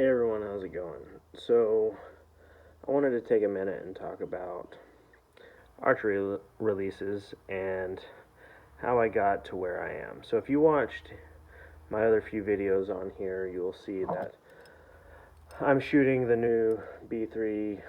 Hey everyone, how's it going? So, I wanted to take a minute and talk about archery releases and how I got to where I am. So, if you watched my other few videos on here, you will see that I'm shooting the new B3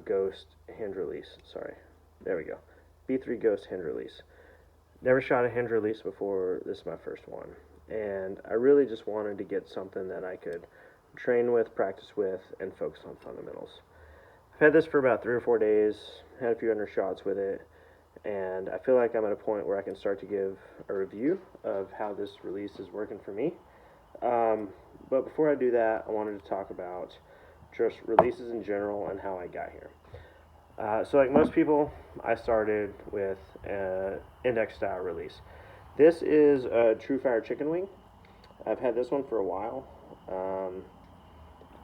Ghost hinge release. Sorry, there we go. B3 Ghost hinge release. Never shot a hinge release before, this is my first one. And I really just wanted to get something that I could train with, practice with, and focus on fundamentals. I've had this for about 3 or 4 days, had a few undershots with it, and I feel like I'm at a point where I can start to give a review of how this release is working for me. But before I do that, I wanted to talk about just releases in general and how I got here. So like most people, I started with an index style release. This is a True Fire chicken wing. I've had this one for a while.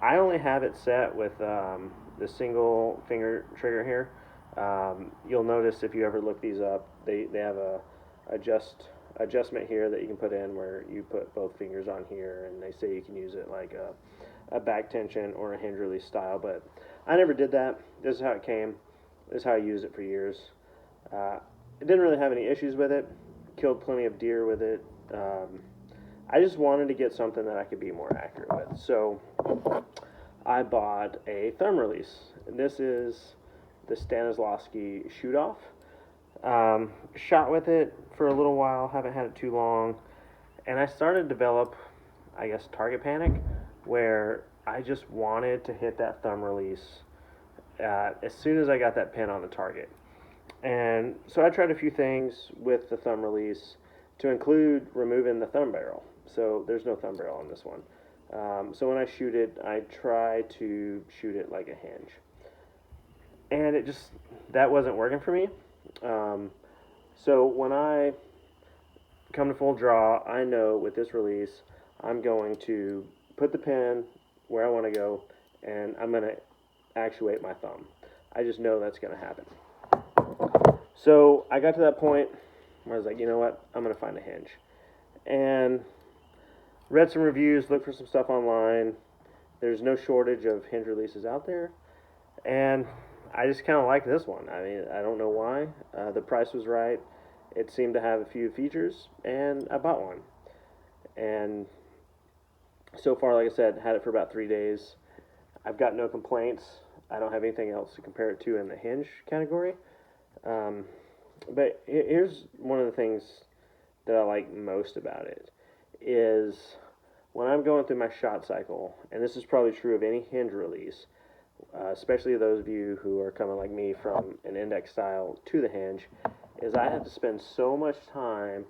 I only have it set with the single finger trigger here. You'll notice if you ever look these up, they have a adjustment here that you can put in where you put both fingers on here, and they say you can use it like a back tension or a hinge release style, but I never did that. This is how it came. This is how I used it for years. I didn't really have any issues with it. Killed plenty of deer with it. I just wanted to get something that I could be more accurate with. So I bought a thumb release. This is the Stanislavski shoot off. Shot with it for a little while, haven't had it too long, and I started to develop, I guess, target panic, where I just wanted to hit that thumb release as soon as I got that pin on the target. And so I tried a few things with the thumb release, to include removing the thumb barrel. So there's no thumb barrel on this one. So when I shoot it, I try to shoot it like a hinge. And that wasn't working for me. So when I come to full draw, I know with this release, I'm going to put the pin where I want to go, and I'm going to actuate my thumb. I just know that's going to happen. So I got to that point where I was like, you know what, I'm going to find a hinge. And read some reviews, looked for some stuff online. There's no shortage of hinge releases out there. And I just kind of like this one. I mean, I don't know why. The price was right. It seemed to have a few features, and I bought one. And so far, like I said, had it for about 3 days. I've got no complaints. I don't have anything else to compare it to in the hinge category. But here's one of the things that I like most about it is when I'm going through my shot cycle, and this is probably true of any hinge release, especially those of you who are coming like me from an index style to the hinge, is I have to spend so much time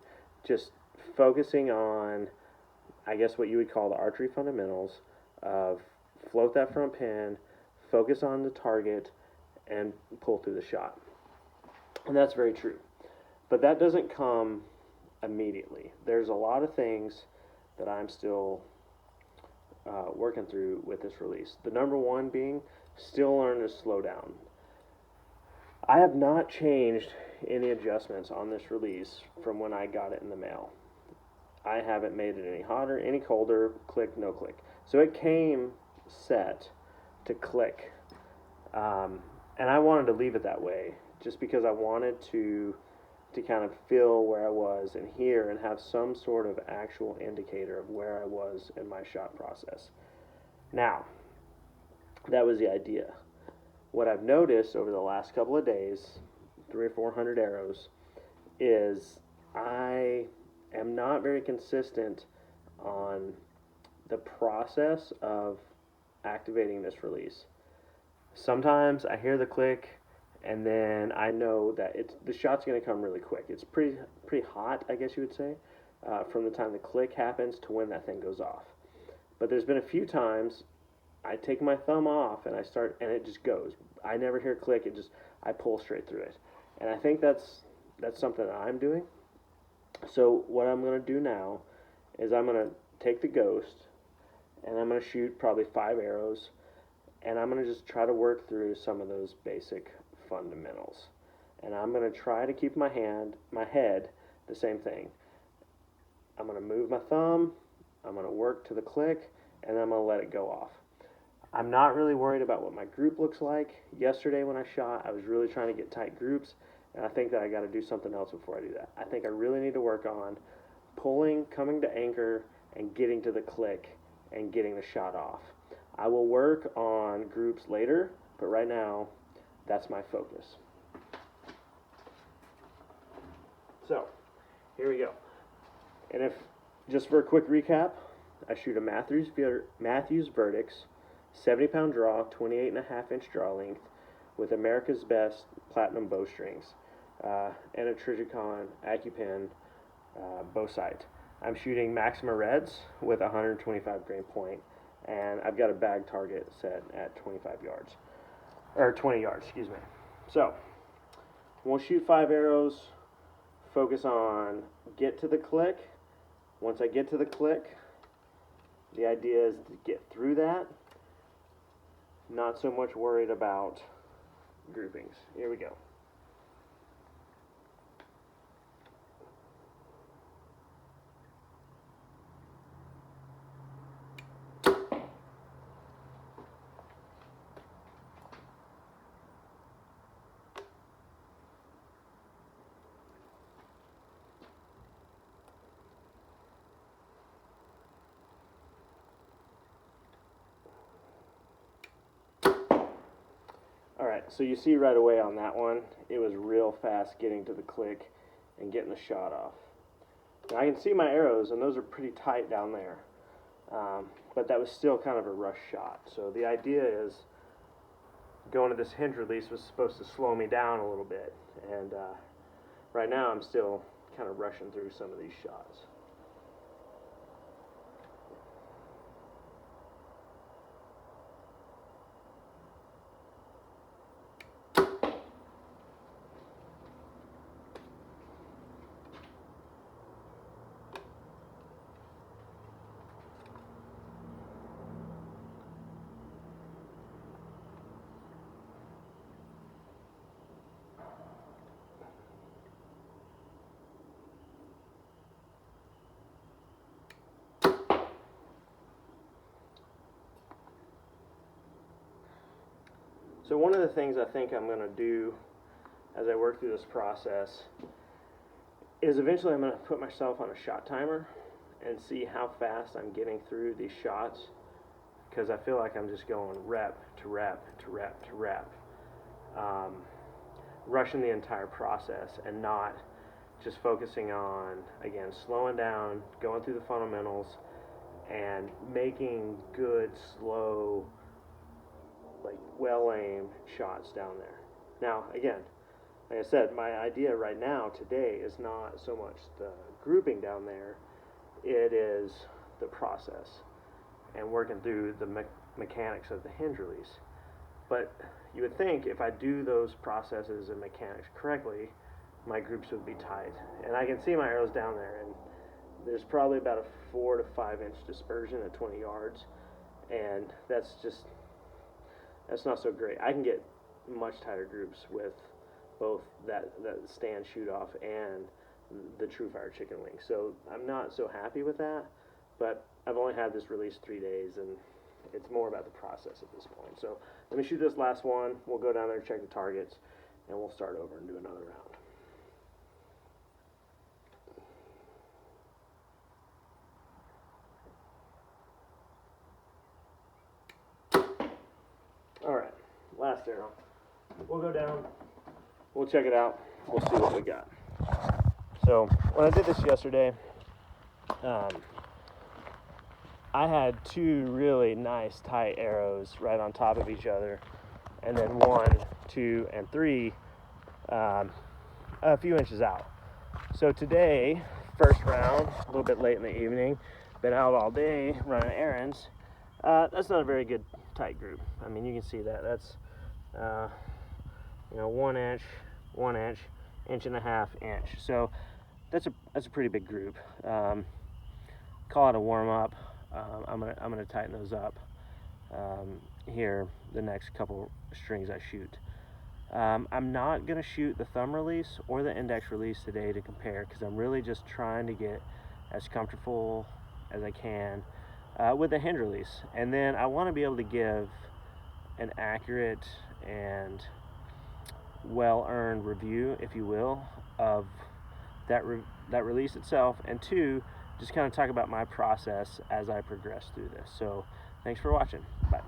just focusing on, I guess, what you would call the archery fundamentals of float that front pin, focus on the target, and pull through the shot. And that's very true. But that doesn't come immediately. There's a lot of things that I'm still working through with this release. The number one being still learning to slow down. I have not changed any adjustments on this release from when I got it in the mail. I haven't made it any hotter, any colder, click, no click. So it came set to click. And I wanted to leave it that way just because I wanted to kind of feel where I was in here and have some sort of actual indicator of where I was in my shot process. Now, that was the idea. What I've noticed over the last couple of days, 300 or 400 arrows, is I am not very consistent on the process of activating this release. Sometimes I hear the click, and then I know that the shot's going to come really quick. It's pretty hot, I guess you would say, from the time the click happens to when that thing goes off. But there's been a few times I take my thumb off and I start, and it just goes. I never hear click. I pull straight through it, and I think that's something that I'm doing. So what I'm going to do now is I'm going to take the Ghost, and I'm going to shoot probably 5 arrows, and I'm going to just try to work through some of those basic fundamentals. And I'm going to try to keep my head the same thing. I'm going to move my thumb, I'm going to work to the click, and then I'm going to let it go off. I'm not really worried about what my group looks like. Yesterday when I shot, I was really trying to get tight groups, and I think that I got to do something else before I do that. I think I really need to work on pulling, coming to anchor, and getting to the click and getting the shot off. I will work on groups later, but right now, that's my focus. So, here we go. And if, just for a quick recap, I shoot a Matthews Verdicts 70-pound draw, 28.5-inch draw length, with America's Best platinum bowstrings, and a Trijicon AccuPen bow sight. I'm shooting Maxima Reds with a 125 grain point, and I've got a bag target set at 25 yards, or 20 yards, excuse me. So, we'll shoot 5 arrows, focus on get to the click. Once I get to the click, the idea is to get through that, not so much worried about groupings. Here we go. Alright, so you see right away on that one, it was real fast getting to the click and getting the shot off. Now I can see my arrows, and those are pretty tight down there, but that was still kind of a rush shot. So the idea is going to this hinge release was supposed to slow me down a little bit, and right now I'm still kind of rushing through some of these shots. So one of the things I think I'm going to do as I work through this process is eventually I'm going to put myself on a shot timer and see how fast I'm getting through these shots, because I feel like I'm just going rep to rep to rep to rep, rushing the entire process and not just focusing on, again, slowing down, going through the fundamentals, and making good, slow, like well-aimed shots down there. Now, again, like I said, my idea right now today is not so much the grouping down there, it is the process and working through the mechanics of the hinge release. But you would think if I do those processes and mechanics correctly, my groups would be tight. And I can see my arrows down there, and there's probably about a 4 to 5 inch dispersion at 20 yards, and that's not so great. I can get much tighter groups with both that stand shoot off and the TrueFire chicken wing. So I'm not so happy with that, but I've only had this release 3 days, and it's more about the process at this point. So let me shoot this last one. We'll go down there, check the targets, and we'll start over and do another round. Alright, last arrow. We'll go down, we'll check it out, we'll see what we got. So, when I did this yesterday, I had 2 really nice tight arrows right on top of each other, and then 1, 2, and 3 a few inches out. So today, first round, a little bit late in the evening, been out all day running errands. That's not a very good tight group. I mean, you can see that. That's 1 inch, 1 inch, inch and a half inch. So that's a pretty big group. Call it a warm up. I'm gonna tighten those up here the next couple strings I shoot. I'm not gonna shoot the thumb release or the index release today to compare, because I'm really just trying to get as comfortable as I can with a Hinge release. And then I want to be able to give an accurate and well-earned review, if you will, of that release itself, and two, just kind of talk about my process as I progress through this. So thanks for watching. Bye.